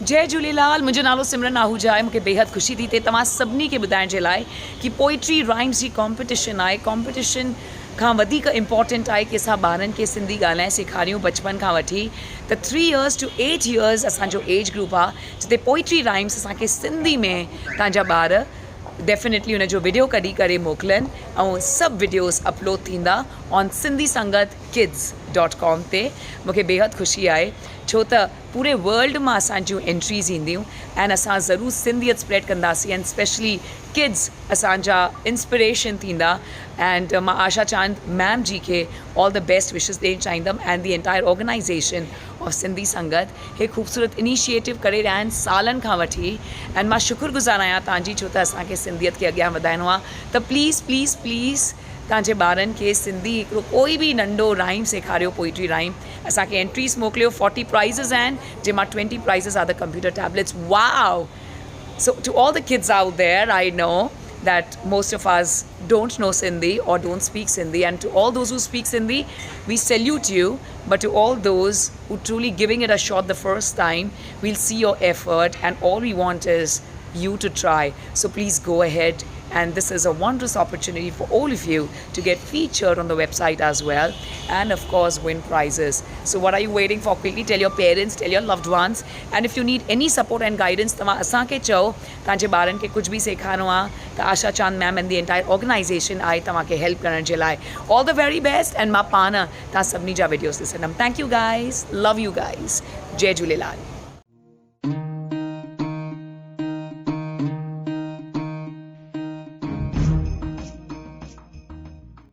जय झूलेलाल, मुंहिंजो नालो सिमरन आहूजा आहे। मूंखे बेहद ख़ुशी थी थिए तव्हां सभिनी खे ॿुधाइण जे लाइ कि पोइट्री राइम्स जी कॉम्पिटिशन आहे। कॉम्पिटिशन खां वधीक इम्पॉर्टेंट आहे कि असां ॿारनि खे सिंधी ॻाल्हाइण सेखारियूं बचपन खां वठी। त 3 years to 8 years असांजो एज ग्रुप आहे, जिते पोइट्री राइम्स असांखे सिंधी में तव्हांजा ॿार डेफिनेटली उनजो वीडियो कढी करे मोकिलनि ऐं सभु वीडियोस अपलोड थींदा ऑन sindhisangatkids.com ते। मूंखे बेहद ख़ुशी आहे छो त पूरे वर्ल्ड मां असांजूं एंट्रीज़ ईंदियूं ऐं असां ज़रूरु सिंधियत स्प्रेड कंदासीं एंड स्पेशली किड्स असांजा इंस्पिरेशन थींदा। एंड मां आशा चांद मैम जी खे ऑल द बेस्ट विशेस ॾियणु चाहींदमि and the entire organisation of Sindhi Sangat. हे ख़ूबसूरत इनिशिएटिव करे रहिया आहिनि सालनि खां वठी एंड मां शुक्रगुज़ार आहियां तव्हांजी छो त असांखे सिंधियत खे अॻियां वधाइणो आहे। त प्लीज़ प्लीज़ प्लीज़ तव्हांजे ॿारनि खे सिंधी हिकिड़ो कोई बि नंढो राइम सेखारियो, पोइट्री राइम। असांखे एंट्रीज़ मोकिलियो। 40 prizes आहिनि, जंहिंमां 20 prizes are the computer tablets. Wow! So to all the kids out there, I know that most of us don't know Sindhi or don't speak Sindhi, and to all those who speak Sindhi, we salute you. But to all those who truly giving it a shot the first time, we'll see your effort and all we want is you to try. So please go ahead, and this is a wondrous opportunity for all of you to get featured on the website as well and of course win prizes. So what are you waiting for? Quickly tell your parents, tell your loved ones, and if you need any support and guidance तव्हां असांखे चओ तव्हांजे ॿारनि खे कुझु बि सेखारिणो आहे त Asha Chand ma'am and the entire organisation आहे तव्हांखे हेल्प करण जे लाइ। All the very best and मां पाण तव्हां सभिनी जा वीडियोस ॾिसंदमि। Thank you guys, love you guys. जय झूलेलाल।